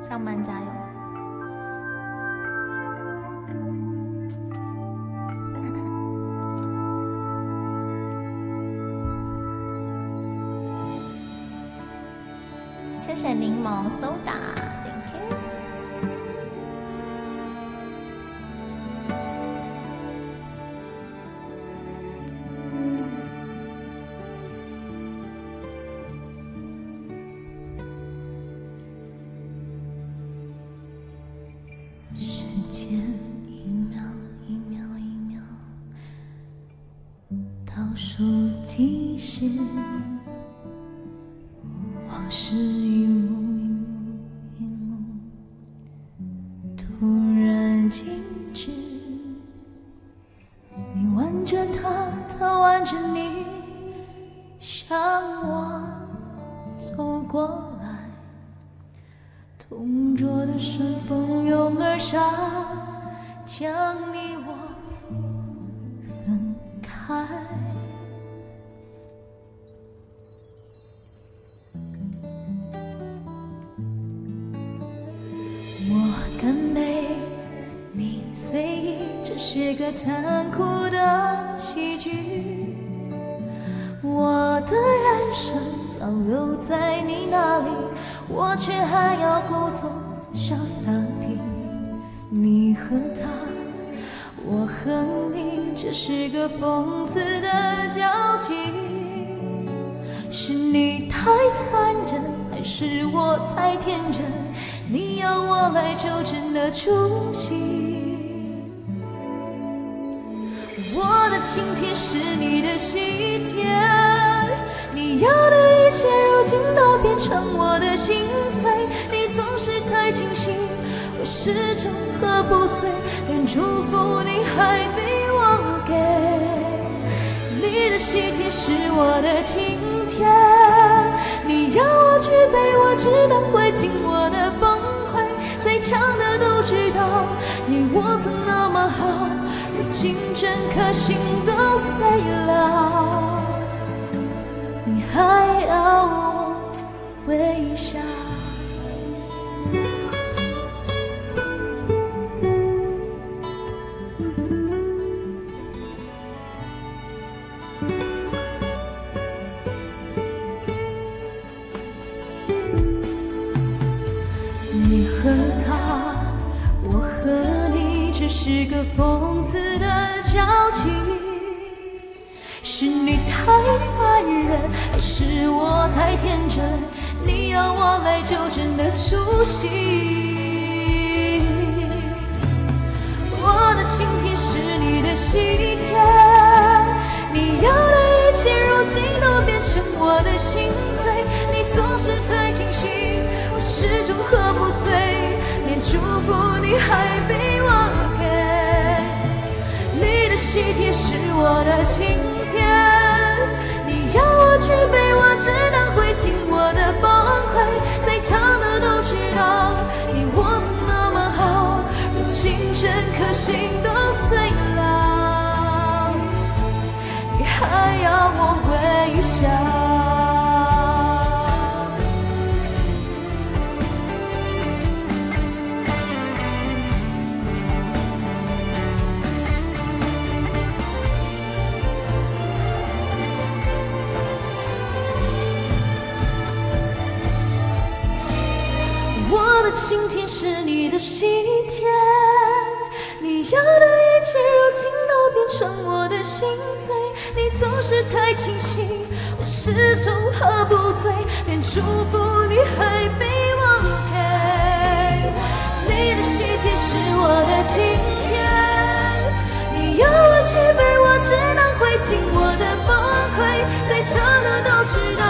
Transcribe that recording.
上班加油！谢谢柠檬 soda，thank you。时间一秒一秒一秒倒数计时，往事一幕一幕一幕突然静止。你挽着他，他挽着你，向我走过来。同桌的顺风拥而上，将你我分开。我干杯，你随意，这是个残酷的喜剧。我的人生早留在你那里，我却还要故作潇洒地。你和他，我和你，这是个讽刺的交集。是你太残忍，还是我太天真？你要我来纠正的出戏。我的晴天是你的西天，你要的一切如今都变成我的心碎。你总是太清醒，我始终喝不醉，连祝福你还比我给。你的喜帖是我的晴天，你让我举杯，我只能会尽我的崩溃。在场的都知道，你我曾那么好，如今整颗心都碎了，你还要我微笑。你和他，我和你，只是个讽刺的交集。是你太残忍，还是我太天真？你要我来纠正的出戏。我的晴天是你的西天，你要的一切如今都变成我的心碎。你总是太清醒，我始终喝不醉，连祝福你还比我给。你的喜帖是我的晴天，你要我举杯，我只能会尽我的崩溃。在场的都知道，你我曾那么好，如今整颗心都碎了，你还要我微笑。我的晴天是你的西天，你要的一切如今都变成我的心碎。你总是太清醒，我始终喝不醉，连祝福你还比我给。你的喜帖是我的晴天，你要我举杯，我只能会尽我的崩溃。在场的都知道，